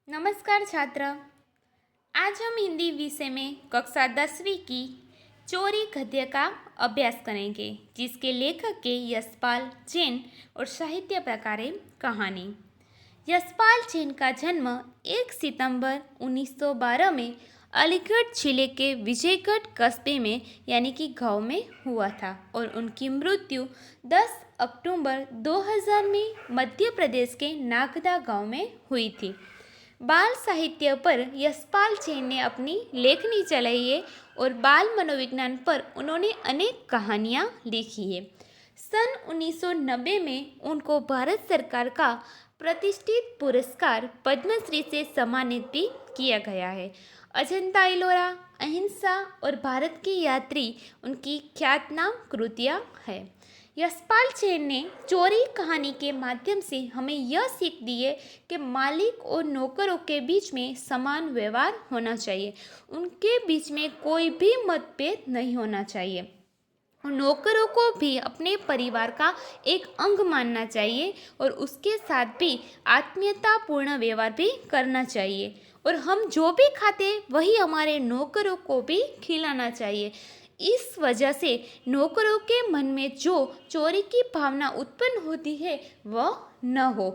नमस्कार छात्र। आज हम हिंदी विषय में कक्षा 10वीं की चोरी गद्य का अभ्यास करेंगे, जिसके लेखक के यशपाल जैन और साहित्य प्रकार है कहानी। यशपाल जैन का जन्म 1 सितंबर 1912 में अलीगढ़ जिले के विजयगढ़ कस्बे में यानी कि गांव में हुआ था और उनकी मृत्यु 10 अक्टूबर 2000 में मध्य प्रदेश के नागदा गांव में हुई थी। बाल साहित्य पर यशपाल जैन ने अपनी लेखनी चलाई है और बाल मनोविज्ञान पर उन्होंने अनेक कहानियाँ लिखी है। सन 1990 में उनको भारत सरकार का प्रतिष्ठित पुरस्कार पद्मश्री से सम्मानित भी किया गया है। अजंता एलोरा, अहिंसा और भारत की यात्री उनकी ख्यातनाम कृतियाँ हैं। यशपाल जैन ने चोरी कहानी के माध्यम से हमें यह सीख दी है कि मालिक और नौकरों के बीच में समान व्यवहार होना चाहिए। उनके बीच में कोई भी मतभेद नहीं होना चाहिए। नौकरों को भी अपने परिवार का एक अंग मानना चाहिए और उसके साथ भी आत्मीयतापूर्ण व्यवहार भी करना चाहिए। और हम जो भी खाते वही हमारे नौकरों को भी खिलाना चाहिए। इस वजह से नौकरों के मन में जो चोरी की भावना उत्पन्न होती है वह न हो।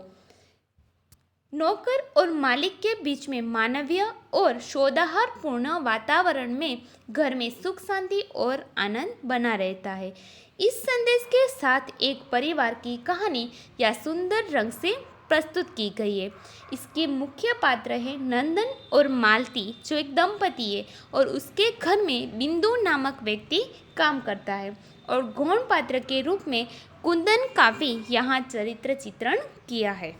नौकर और मालिक के बीच में मानवीय और सौहार्दपूर्ण वातावरण में घर में सुख शांति और आनंद बना रहता है। इस संदेश के साथ एक परिवार की कहानी या सुंदर रंग से प्रस्तुत की गई है। इसके मुख्य पात्र है नंदन और मालती, जो एक दंपति है और उसके घर में बिंदु नामक व्यक्ति काम करता है। और गौण पात्र के रूप में कुंदन का भी यहाँ चरित्र चित्रण किया है।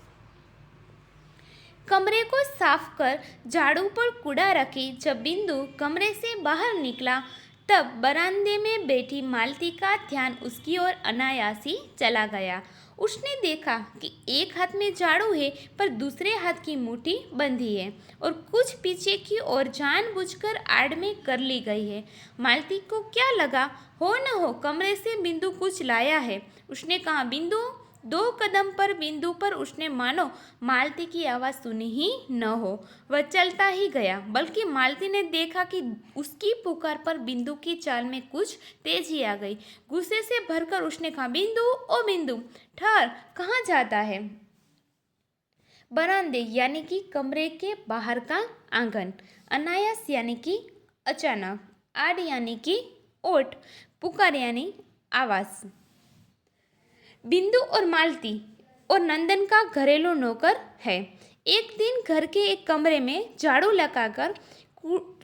कमरे को साफ कर झाड़ू पर कूड़ा रखी जब बिंदु कमरे से बाहर निकला, तब बरामदे में बैठी मालती का ध्यान उसकी ओर अनायास ही चला गया। उसने देखा कि एक हाथ में झाड़ू है पर दूसरे हाथ की मुट्ठी बंधी है और कुछ पीछे की ओर जानबूझकर आड़ में कर ली गई है। मालती को क्या लगा, हो न हो कमरे से बिंदु कुछ लाया है। उसने कहा, बिंदु। 2 कदम पर बिंदु पर उसने मानो मालती की आवाज़ सुनी ही न हो। वह चलता ही गया, बल्कि मालती ने देखा कि उसकी पुकार पर बिंदु की चाल में कुछ तेजी आ गई। गुस्से से भरकर उसने कहा, बिंदु, ओ बिंदु, ठहर, कहाँ जाता है? बरामदे यानी कि कमरे के बाहर का आंगन, अनायास यानी कि अचानक, आड़ यानी कि ओट, पुकार यानी आवाज़। बिंदु और मालती और नंदन का घरेलू नौकर है। एक दिन घर के एक कमरे में झाड़ू लगाकर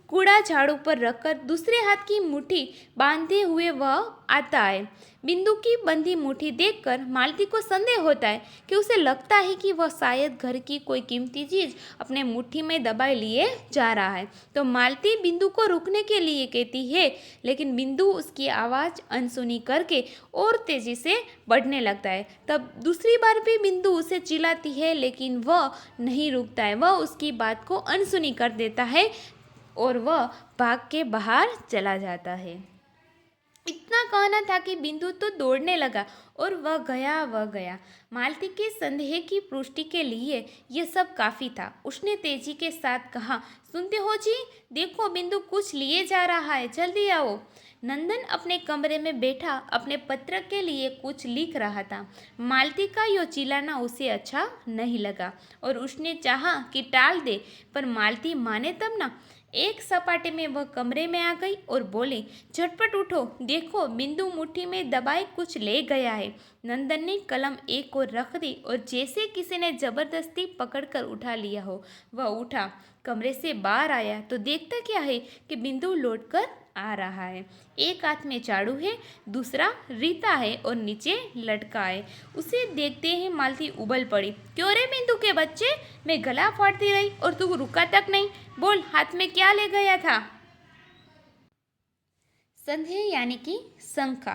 कूड़ा झाड़ू पर रखकर दूसरे हाथ की मुट्ठी बांधे हुए वह आता है। बिंदु की बंधी मुट्ठी देखकर मालती को संदेह होता है कि उसे लगता है कि वह शायद घर की कोई कीमती चीज़ अपने मुट्ठी में दबाए लिए जा रहा है। तो मालती बिंदु को रुकने के लिए कहती है, लेकिन बिंदु उसकी आवाज़ अनसुनी करके और तेज़ी से बढ़ने लगता है। तब दूसरी बार भी बिंदु उसे चिल्लाती है, लेकिन वह नहीं रुकता है। वह उसकी बात को अनसुनी कर देता है और वह भाग के बाहर चला जाता है। इतना कहना था कि बिंदु तो दौड़ने लगा और वह गया। मालती के संदेह की पुष्टि के लिए यह सब काफ़ी था। उसने तेजी के साथ कहा, सुनते हो जी, देखो बिंदु कुछ लिए जा रहा है, जल्दी आओ। नंदन अपने कमरे में बैठा अपने पत्र के लिए कुछ लिख रहा था। मालती का यो चिल्लाना उसे अच्छा नहीं लगा और उसने चाहा कि टाल दे, पर मालती माने तब ना। एक सपाटे में वह कमरे में आ गई और बोली, झटपट उठो, देखो बिंदु मुट्ठी में दबाए कुछ ले गया है। नंदन ने कलम एक और रख दी और जैसे किसी ने जबरदस्ती पकड़कर उठा लिया हो, वह उठा। कमरे से बाहर आया तो देखता क्या है कि बिंदु लौटकर आ रहा है। एक हाथ में झाड़ू है, दूसरा रीता है और नीचे लटका है। उसे देखते ही मालती उबल पड़ी। क्यों रे बिंदु के बच्चे, मैं गला फाड़ती रही और तू रुका तक नहीं। बोल, हाथ में क्या ले गया था? संदेह यानी कि शंका,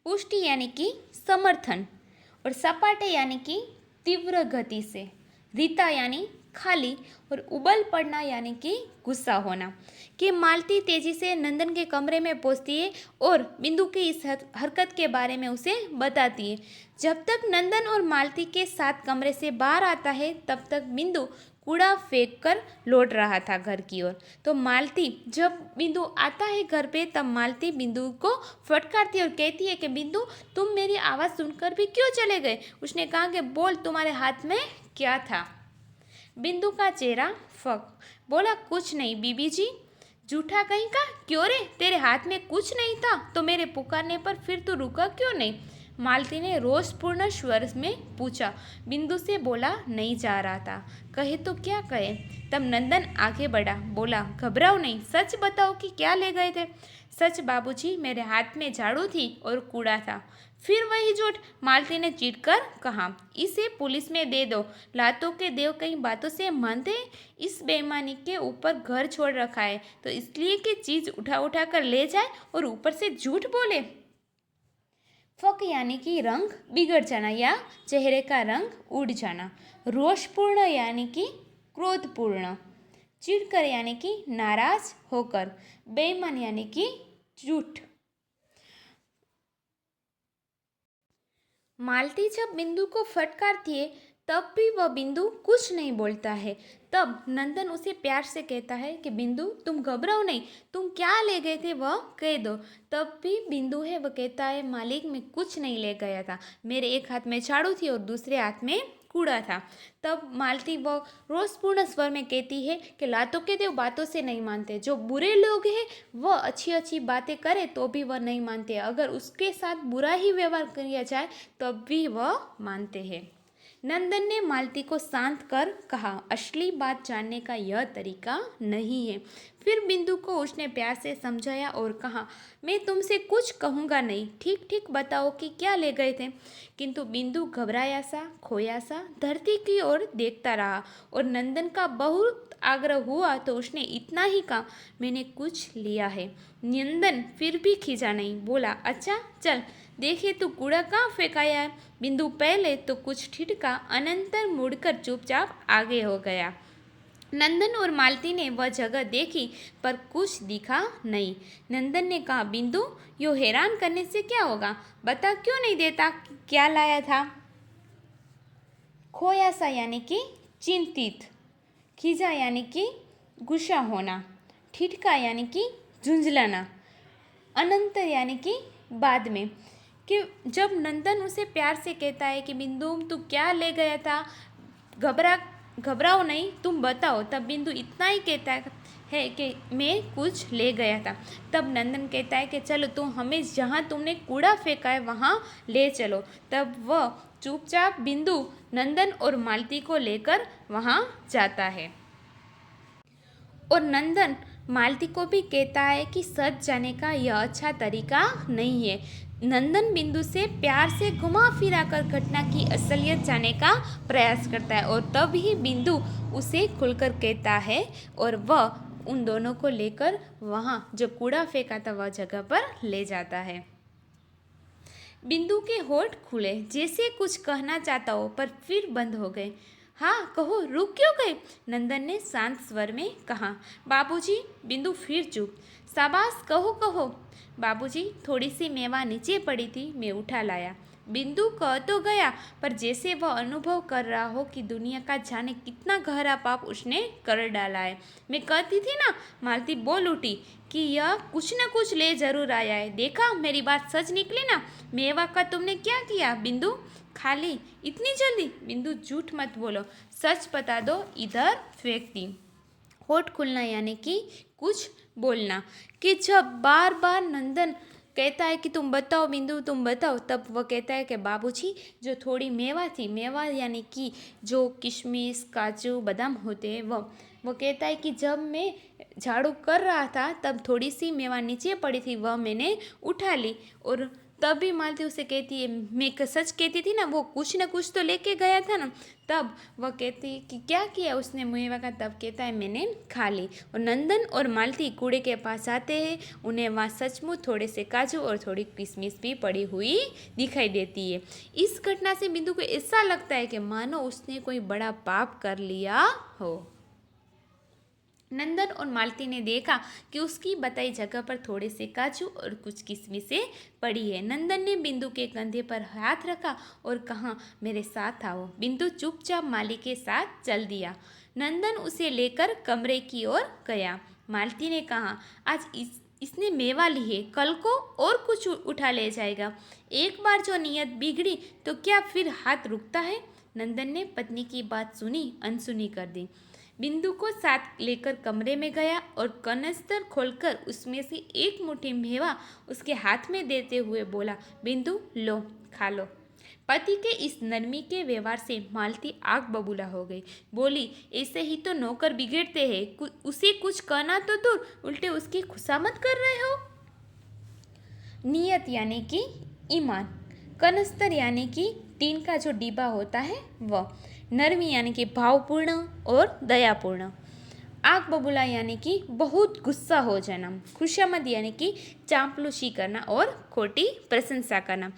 पुष्टि यानी कि समर्थन और सपाटे यानी कि तीव्र गति से, रीता यानी खाली और उबल पड़ना यानी कि गुस्सा होना। कि मालती तेजी से नंदन के कमरे में पहुंचती है और बिंदु की इस हरकत के बारे में उसे बताती है। जब तक नंदन और मालती के साथ कमरे से बाहर आता है, तब तक बिंदु कूड़ा फेंक कर लौट रहा था घर की ओर। तो मालती जब बिंदु आता है घर पे तब मालती बिंदु को फटकारती है और कहती है कि बिंदु तुम मेरी आवाज़ सुनकर भी क्यों चले गए। उसने कहा कि बोल तुम्हारे हाथ में क्या था। बिंदु का चेहरा फक बोला कुछ नहीं बीबी जी। झूठा कहीं का क्यों रे, तेरे हाथ में कुछ नहीं था तो मेरे पुकारने पर फिर तू रुका क्यों नहीं। मालती ने रोषपूर्ण स्वर में पूछा। बिंदु से बोला नहीं जा रहा था। कहे तो क्या कहे। तब नंदन आगे बढ़ा बोला घबराओ नहीं, सच बताओ कि क्या ले गए थे। सच बाबूजी, मेरे हाथ में झाड़ू थी और कूड़ा था। फिर वही झूठ, मालती ने चिढ़कर कहा। इसे पुलिस में दे दो। लातों के देव कई बातों से मानते हैं। इस बेईमानी के ऊपर घर छोड़ रखा है तो इसलिए कि चीज़ उठा उठा कर ले जाए और ऊपर से झूठ बोले। फक यानी कि रंग बिगड़ जाना या चेहरे का रंग उड़ जाना। रोषपूर्ण यानी कि क्रोधपूर्ण। चिढ़कर यानी कि नाराज होकर। बेईमान यानी कि झूठ। मालती जब बिंदु को फटकारती है तब भी वह बिंदु कुछ नहीं बोलता है। तब नंदन उसे प्यार से कहता है कि बिंदु तुम घबराओ नहीं, तुम क्या ले गए थे वह कह दो। तब भी बिंदु है वह कहता है मालिक मैं कुछ नहीं ले गया था, मेरे एक हाथ में झाड़ू थी और दूसरे हाथ में कूड़ा था। तब मालती वह रोषपूर्ण स्वर में कहती है कि लातों के देव बातों से नहीं मानते। जो बुरे लोग हैं वह अच्छी अच्छी बातें करे तो भी वह नहीं मानते, अगर उसके साथ बुरा ही व्यवहार किया जाए तब भी वह मानते हैं। नंदन ने मालती को शांत कर कहा असली बात जानने का यह तरीका नहीं है। फिर बिंदु को उसने प्यार से समझाया और कहा मैं तुमसे कुछ कहूँगा नहीं, ठीक ठीक बताओ कि क्या ले गए थे। किंतु बिंदु घबराया सा खोया सा धरती की ओर देखता रहा और नंदन का बहुत आग्रह हुआ तो उसने इतना ही कहा मैंने कुछ लिया है। नंदन फिर भी खींचा नहीं, बोला अच्छा चल देखे तू कूड़ा कहाँ फेंकाया है। बिंदु पहले तो कुछ ठिठका, अनंतर मुड़कर चुपचाप आगे हो गया। नंदन और मालती ने वह जगह देखी पर कुछ दिखा नहीं। नंदन ने कहा बिंदु यो हैरान करने से क्या होगा, बता क्यों नहीं देता क्या लाया था। खोया सा यानी कि चिंतित। खींचा यानी कि गुस्सा होना। ठिठका यानी कि झुंझलाना। अनंतर यानी कि बाद में। कि जब नंदन उसे प्यार से कहता है कि बिंदु तू क्या ले गया था, घबराओ नहीं तुम बताओ, तब बिंदु इतना ही कहता है कि मैं कुछ ले गया था। तब नंदन कहता है कि चलो तुम हमें जहाँ तुमने कूड़ा फेंका है वहाँ ले चलो। तब वह चुपचाप बिंदु नंदन और मालती को लेकर वहाँ जाता है और नंदन मालती को भी कहता है कि सच जाने का यह अच्छा तरीका नहीं है। नंदन बिंदु से प्यार से घुमा फिरा कर घटना की असलियत जानने का प्रयास करता है और तब ही बिंदु उसे खुलकर कहता है और वह उन दोनों को लेकर वहाँ जो कूड़ा फेंका था वह जगह पर ले जाता है। बिंदु के होठ खुले जैसे कुछ कहना चाहता हो पर फिर बंद हो गए। हाँ कहो, रुक क्यों गए, नंदन ने शांत स्वर में कहा। बाबूजी। बिंदु फिर चुप। शाबाश कहो कहो। बाबूजी थोड़ी सी मेवा नीचे पड़ी थी, मैं उठा लाया। बिंदु कह तो गया पर जैसे वह अनुभव कर रहा हो कि दुनिया का जाने कितना गहरा पाप उसने कर डाला है। मैं कहती थी ना, मालती बोल उठी कि यह कुछ न कुछ ले जरूर आया है। देखा मेरी बात सच निकली ना। मेवा का तुमने क्या किया बिंदु, खाली इतनी जल्दी। बिंदु झूठ मत बोलो, सच बता दो, इधर फेंक दी। होठ खुलना यानी कि कुछ बोलना। कि जब बार बार नंदन कहता है कि तुम बताओ बिंदु तुम बताओ, तब वह कहता है कि बाबूजी जो थोड़ी मेवा थी, मेवा यानी कि जो किशमिश काजू बादाम होते हैं वो कहता है कि जब मैं झाड़ू कर रहा था तब थोड़ी सी मेवा नीचे पड़ी थी, वह मैंने उठा ली। और तब भी मालती उसे कहती है मैं सच कहती थी ना, वो कुछ न कुछ तो लेके गया था ना। तब वह कहती है कि क्या किया उसने मेवा का, तब कहता है मैंने खा ली। और नंदन और मालती कूड़े के पास आते हैं, उन्हें वहाँ सचमुच थोड़े से काजू और थोड़ी किशमिश भी पड़ी हुई दिखाई देती है। इस घटना से बिंदु को ऐसा लगता है कि मानो उसने कोई बड़ा पाप कर लिया हो। नंदन और मालती ने देखा कि उसकी बताई जगह पर थोड़े से काजू और कुछ किशमिशें पड़ी है। नंदन ने बिंदु के कंधे पर हाथ रखा और कहा मेरे साथ आओ। बिंदु चुपचाप माली के साथ चल दिया। नंदन उसे लेकर कमरे की ओर गया। मालती ने कहा, आज इसने मेवा ली है, कल को और कुछ उठा ले जाएगा। एक बार जो नीयत बिगड़ी तो क्या फिर हाथ रुकता है। नंदन ने पत्नी की बात सुनी अनसुनी कर दी। बिंदु को साथ लेकर कमरे में गया और कनस्तर खोलकर उसमें से एक मुट्ठी मेवा उसके हाथ में देते हुए बोला, बिंदु लो, खा लो। पति के इस नरमी के व्यवहार से मालती आग बबूला हो गई। बोली, ऐसे ही तो नौकर बिगड़ते हैं, उसे कुछ कहना तो दूर, उल्टे उसकी खुशामद कर रहे हो। नियत यानी कि ईमान, कनस्तर यानी कि टीन का जो डिब्बा होता है वह, नरमी यानी कि भावपूर्ण और दयापूर्ण, आग बबूला यानी कि बहुत गुस्सा हो जाना, खुशामद यानी कि चांपलूसी करना और खोटी प्रशंसा करना।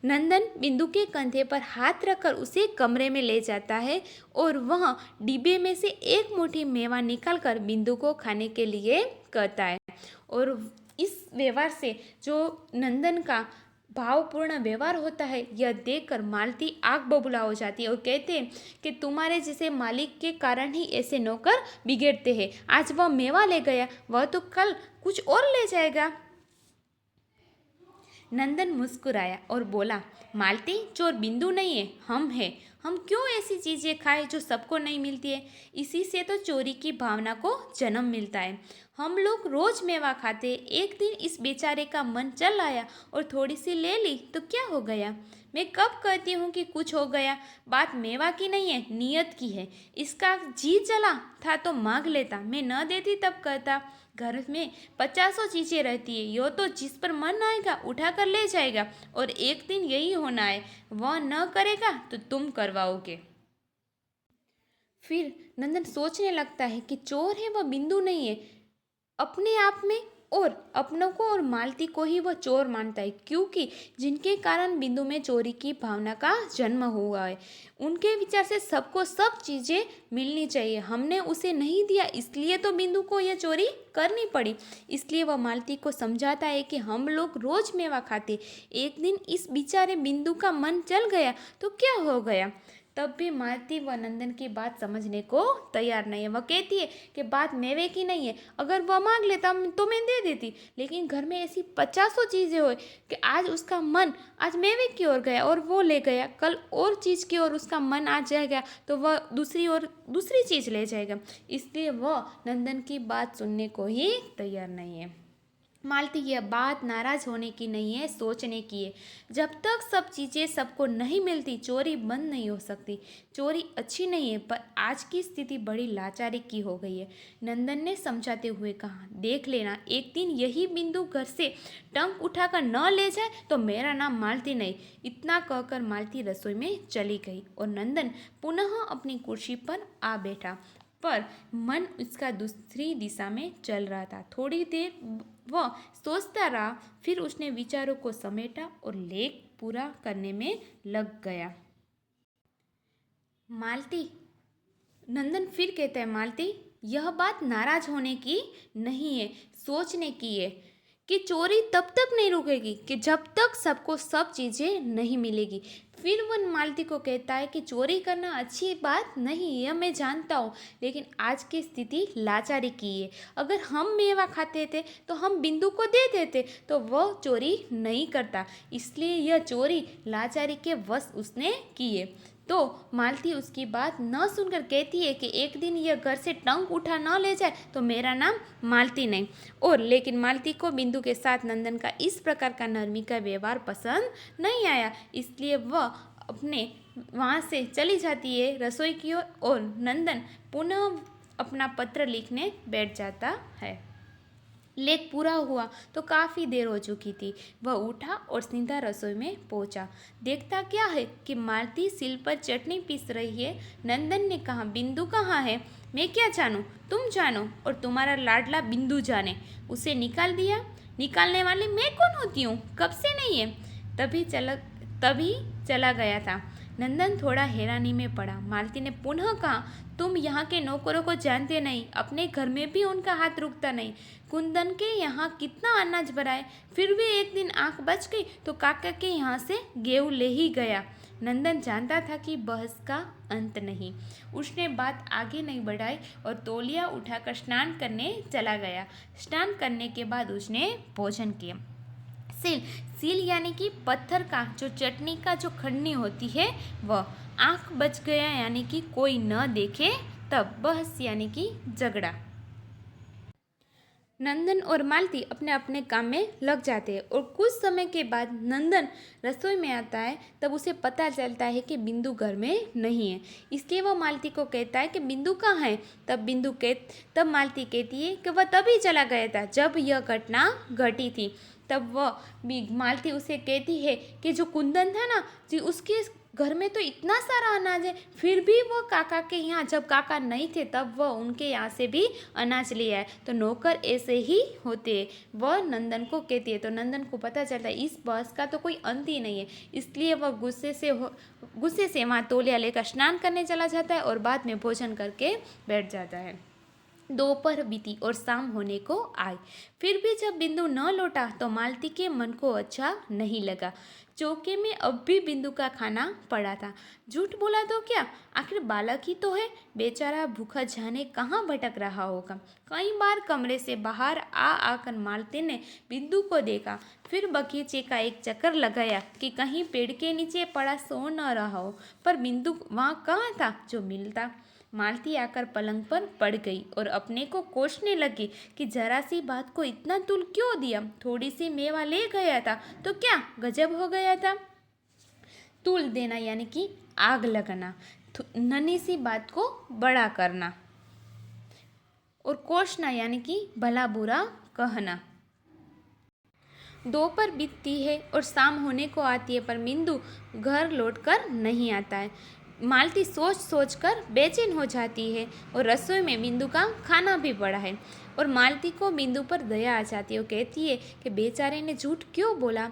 नंदन बिंदु के कंधे पर हाथ रखकर उसे कमरे में ले जाता है और वह डिब्बे में से एक मुट्ठी मेवा निकालकर बिंदु को खाने के लिए कहता है। और इस व्यवहार से जो नंदन का भावपूर्ण व्यवहार होता है, यह देखकर मालती आग बबूला हो जाती है और कहते हैं कि तुम्हारे जैसे मालिक के कारण ही ऐसे नौकर बिगड़ते हैं। आज वह मेवा ले गया, वह तो कल कुछ और ले जाएगा। नंदन मुस्कुराया और बोला, मालती, चोर बिंदु नहीं है, हम हैं। हम क्यों ऐसी चीज़ें खाएं जो सबको नहीं मिलती है। इसी से तो चोरी की भावना को जन्म मिलता है। हम लोग रोज मेवा खाते, एक दिन इस बेचारे का मन चल आया और थोड़ी सी ले ली तो क्या हो गया। मैं कब कहती हूँ कि कुछ हो गया। बात मेवा की नहीं है, नियत की है। इसका जी चला था तो मांग लेता, मैं न देती तब कहता। घर में 50 चीज़ें रहती है, यो तो जिस पर मन आएगा उठा कर ले जाएगा, और एक दिन यही होना है, वह न करेगा तो तुम करवाओगे। फिर नंदन सोचने लगता है कि चोर है वह बिंदु नहीं है। अपने आप में और अपनों को और मालती को ही वह चोर मानता है, क्योंकि जिनके कारण बिंदु में चोरी की भावना का जन्म हुआ है। उनके विचार से सबको सब चीज़ें मिलनी चाहिए, हमने उसे नहीं दिया इसलिए तो बिंदु को यह चोरी करनी पड़ी। इसलिए वह मालती को समझाता है कि हम लोग रोज मेवा खाते, एक दिन इस बेचारे बिंदु का मन चल गया तो क्या हो गया। तब भी मालती व नंदन की बात समझने को तैयार नहीं है। वह कहती है कि बात मेवे की नहीं है, अगर वह मांग लेता तो मैं दे देती, लेकिन घर में ऐसी 50 चीज़ें हो कि आज उसका मन आज मेवे की ओर गया और वो ले गया, कल और चीज़ की ओर उसका मन आ जाएगा तो वह दूसरी ओर दूसरी चीज़ ले जाएगा। इसलिए वह नंदन की बात सुनने को ही तैयार नहीं है। मालती, यह बात नाराज होने की नहीं है, सोचने की है। जब तक सब चीज़ें सबको नहीं मिलती, चोरी बंद नहीं हो सकती। चोरी अच्छी नहीं है, पर आज की स्थिति बड़ी लाचारी की हो गई है। नंदन ने समझाते हुए कहा, देख लेना, एक दिन यही बिंदु घर से टंक उठाकर न ले जाए तो मेरा नाम मालती नहीं। इतना कहकर मालती रसोई में चली गई और नंदन पुनः अपनी कुर्सी पर आ बैठा, पर मन उसका दूसरी दिशा में चल रहा था। थोड़ी देर वह सोचता रहा, फिर उसने विचारों को समेटा और लेख पूरा करने में लग गया। मालती, नंदन फिर कहता है, मालती, यह बात नाराज होने की नहीं है, सोचने की है कि चोरी तब तक नहीं रुकेगी कि जब तक सबको सब चीज़ें नहीं मिलेगी। फिर वह मालती को कहता है कि चोरी करना अच्छी बात नहीं, यह मैं जानता हूँ, लेकिन आज की स्थिति लाचारी की है। अगर हम मेवा खाते थे तो हम बिंदु को दे देते तो वह चोरी नहीं करता, इसलिए यह चोरी लाचारी के वश उसने की है। तो मालती उसकी बात न सुनकर कहती है कि एक दिन यह घर से टंक उठा न ले जाए तो मेरा नाम मालती नहीं। और लेकिन मालती को बिंदु के साथ नंदन का इस प्रकार का नरमी का व्यवहार पसंद नहीं आया, इसलिए वह अपने वहाँ से चली जाती है रसोई की ओर और नंदन पुनः अपना पत्र लिखने बैठ जाता है। लेख पूरा हुआ तो काफ़ी देर हो चुकी थी। वह उठा और सीधा रसोई में पहुंचा। देखता क्या है कि मालती सिल पर चटनी पीस रही है। नंदन ने कहा, बिंदु कहाँ है? मैं क्या जानूँ, तुम जानो और तुम्हारा लाडला बिंदु जाने। उसे निकाल दिया। निकालने वाली मैं कौन होती हूँ? कब से नहीं है। तभी चला गया था। नंदन थोड़ा हैरानी में पड़ा। मालती ने पुनः कहा, तुम यहाँ के नौकरों को जानते नहीं, अपने घर में भी उनका हाथ रुकता नहीं। कुंदन के यहाँ कितना अनाज भरा है, फिर भी एक दिन आँख बच गई तो काका के यहाँ से गेहूँ ले ही गया। नंदन जानता था कि बहस का अंत नहीं। उसने बात आगे नहीं बढ़ाई और तौलिया उठाकर स्नान करने चला गया। स्नान करने के बाद उसने भोजन किया। सील सील यानी कि पत्थर का जो चटनी का जो खड़नी होती है वह। आँख बच गया यानी कि कोई न देखे तब। बहस यानी कि झगड़ा। नंदन और मालती अपने अपने काम में लग जाते हैं और कुछ समय के बाद नंदन रसोई में आता है। तब उसे पता चलता है कि बिंदु घर में नहीं है। इसलिए वह मालती को कहता है कि बिंदु कहाँ है। तब मालती कहती है कि वह तभी चला गया था जब यह घटना घटी थी। तब मालती उसे कहती है कि जो कुंदन था ना जी, उसके घर में तो इतना सारा अनाज है, फिर भी वो काका के यहाँ जब काका नहीं थे तब वह उनके यहाँ से भी अनाज ले आए। तो नौकर ऐसे ही होते हैं, वह नंदन को कहती है। तो नंदन को पता चलता है इस बहस का तो कोई अंत ही नहीं है। इसलिए वह गुस्से से वहाँ तौलिया लेकर स्नान करने चला जाता है और बाद में भोजन करके बैठ जाता है। दोपहर बीती और शाम होने को आई। फिर भी जब बिंदु न लौटा तो मालती के मन को अच्छा नहीं लगा। चौके में अब भी बिंदु का खाना पड़ा था। झूठ बोला तो क्या, आखिर बालक ही तो है। बेचारा भूखा जाने कहाँ भटक रहा होगा। कई बार कमरे से बाहर आकर मालती ने बिंदु को देखा। फिर बगीचे का एक चक्कर लगाया कि कहीं पेड़ के नीचे पड़ा सो न रहा हो, पर बिंदु वहाँ कहाँ था जो मिलता। मालती आकर पलंग पर पड़ गई और अपने को कोसने लगी कि जरा सी बात को इतना तुल क्यों दिया। थोड़ी सी मेवा ले गया था तो क्या गजब हो गया था। तुल देना यानी कि आग लगाना, नन्ही सी बात को बड़ा करना, और कोसना यानी कि भला बुरा कहना। दोपहर बीतती है और शाम होने को आती है, पर बिंदु घर लौटकर नहीं आता है। मालती सोच सोच कर बेचैन हो जाती है और रसोई में बिंदु का खाना भी पड़ा है और मालती को बिंदु पर दया आ जाती है। वो कहती है कि बेचारे ने झूठ क्यों बोला,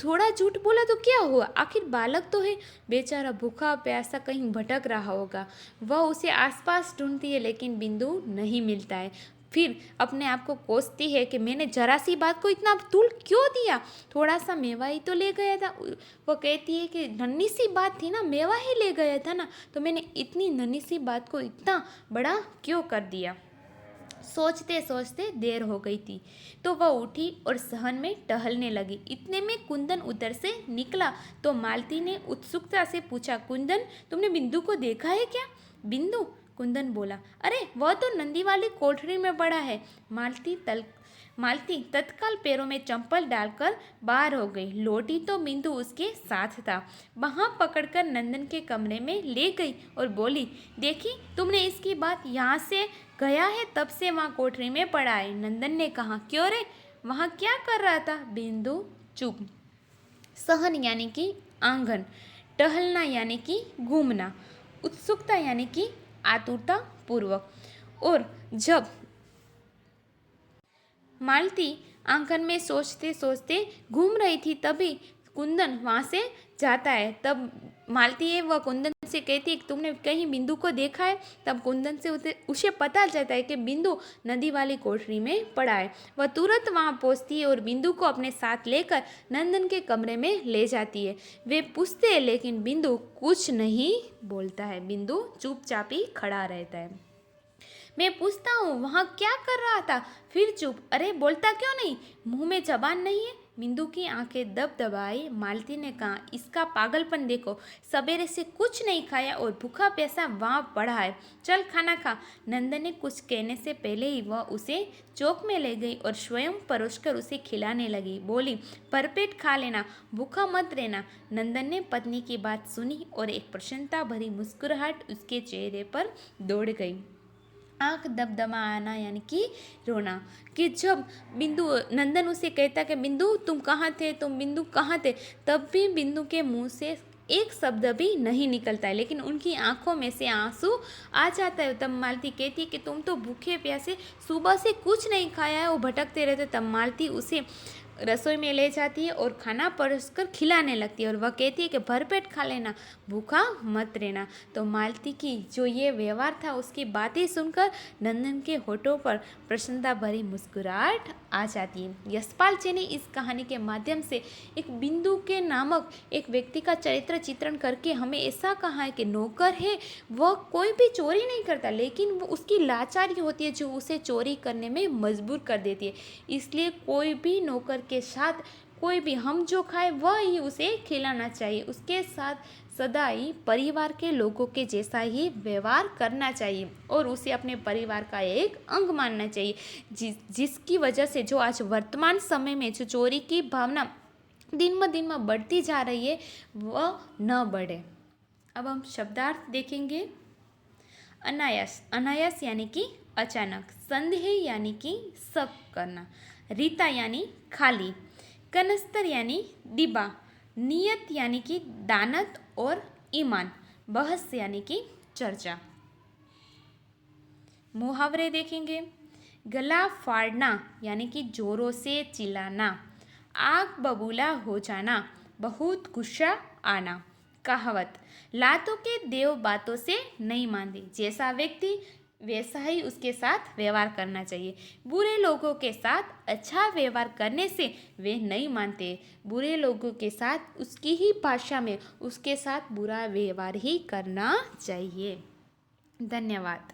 थोड़ा झूठ बोला तो क्या हुआ, आखिर बालक तो है। बेचारा भूखा प्यासा कहीं भटक रहा होगा। वह उसे आसपास ढूंढती है लेकिन बिंदु नहीं मिलता है। फिर अपने आप को कोसती है कि मैंने जरा सी बात को इतना तुल क्यों दिया, थोड़ा सा मेवा ही तो ले गया था। वो कहती है कि नन्ही सी बात थी ना, मेवा ही ले गया था ना, तो मैंने इतनी नन्ही सी बात को इतना बड़ा क्यों कर दिया। सोचते सोचते देर हो गई थी तो वह उठी और सहन में टहलने लगी। इतने में कुंदन उधर से निकला तो मालती ने उत्सुकता से पूछा, कुंदन तुमने बिंदु को देखा है क्या। बिंदु, कुंदन बोला, अरे वह तो नंदी वाली कोठरी में पड़ा है। मालती तत्काल पैरों में चंपल डालकर बाहर हो गई। लौटी तो बिंदु उसके साथ था। वहाँ पकड़कर नंदन के कमरे में ले गई और बोली, देखी तुमने इसकी बात, यहाँ से गया है तब से वहाँ कोठरी में पड़ा है। नंदन ने कहा, क्यों रे, वहाँ क्या कर रहा था। बिंदु चुप। सहन यानी कि आंगन, टहलना यानी कि घूमना, उत्सुकता यानी कि आतुरता पूर्वक। और जब मालती आंगन में सोचते सोचते घूम रही थी तभी कुंदन वहाँ से जाता है। तब मालती है वह कुंदन से कहती है कि तुमने कहीं बिंदु को देखा है। तब कुंदन से उसे पता चलता है कि बिंदु नदी वाली कोठरी में पड़ा है। वह तुरंत वहाँ पहुँचती है और बिंदु को अपने साथ लेकर नंदन के कमरे में ले जाती है। वे पूछते हैं लेकिन बिंदु कुछ नहीं बोलता है। बिंदु चुपचाप ही खड़ा रहता है। मैं पूछता हूँ वहाँ क्या कर रहा था, फिर चुप। अरे बोलता क्यों नहीं, मुंह में जबान नहीं है। बिंदु की आंखें दबदबाई। मालती ने कहा, इसका पागलपन देखो, सवेरे से कुछ नहीं खाया और भूखा प्यासा वहाँ पड़ा है, चल खाना खा। नंदन ने कुछ कहने से पहले ही वह उसे चौक में ले गई और स्वयं परोसकर उसे खिलाने लगी। बोली, भरपेट खा लेना, भूखा मत रहना। नंदन ने पत्नी की बात सुनी और एक प्रसन्नता भरी मुस्कुराहट उसके चेहरे पर दौड़ गई। आँख दबदबाना यानी कि रोना। कि जब नंदन उसे कहता कि बिंदु तुम कहाँ थे, बिंदु कहाँ थे, तब भी बिंदु के मुंह से एक शब्द भी नहीं निकलता है, लेकिन उनकी आंखों में से आंसू आ जाता है। तब मालती कहती है कि तुम तो भूखे प्यासे सुबह से कुछ नहीं खाया है, वो भटकते रहते। तब मालती उसे रसोई में ले जाती है और खाना परोसकर खिलाने लगती है और वह कहती है कि भरपेट खा लेना, भूखा मत रहना। तो मालती की जो ये व्यवहार था उसकी बातें सुनकर नंदन के होठों पर प्रसन्नता भरी मुस्कुराहट आ जाती है। यशपाल जी ने इस कहानी के माध्यम से एक बिंदु के नामक एक व्यक्ति का चरित्र चित्रण करके हमें ऐसा कहा है कि नौकर है वह कोई भी चोरी नहीं करता, लेकिन वो उसकी लाचारी होती है जो उसे चोरी करने में मजबूर कर देती है। इसलिए कोई भी नौकर के साथ कोई भी हम जो खाए वह ही उसे खिलाना चाहिए, उसके साथ सदा ही परिवार के लोगों के जैसा ही व्यवहार करना चाहिए और उसे अपने परिवार का एक अंग मानना चाहिए, जिसकी वजह से जो आज वर्तमान समय में जो चोरी की भावना दिन ब दिन में बढ़ती जा रही है वह न बढ़े। अब हम शब्दार्थ देखेंगे। अनायास, अनायास यानी कि अचानक। संदेह यानी कि शक करना। रीता यानी खाली। कनस्तर यानी डिब्बा। नियत यानी कि दानत और ईमान। बहस यानी कि चर्चा। मुहावरे देखेंगे। गला फाड़ना यानी कि जोरों से चिल्लाना। आग बबूला हो जाना, बहुत गुस्सा आना। कहावत, लातों के देव बातों से नहीं मानते, जैसा व्यक्ति वैसा ही उसके साथ व्यवहार करना चाहिए। बुरे लोगों के साथ अच्छा व्यवहार करने से वे नहीं मानते, बुरे लोगों के साथ उसकी ही भाषा में उसके साथ बुरा व्यवहार ही करना चाहिए। धन्यवाद।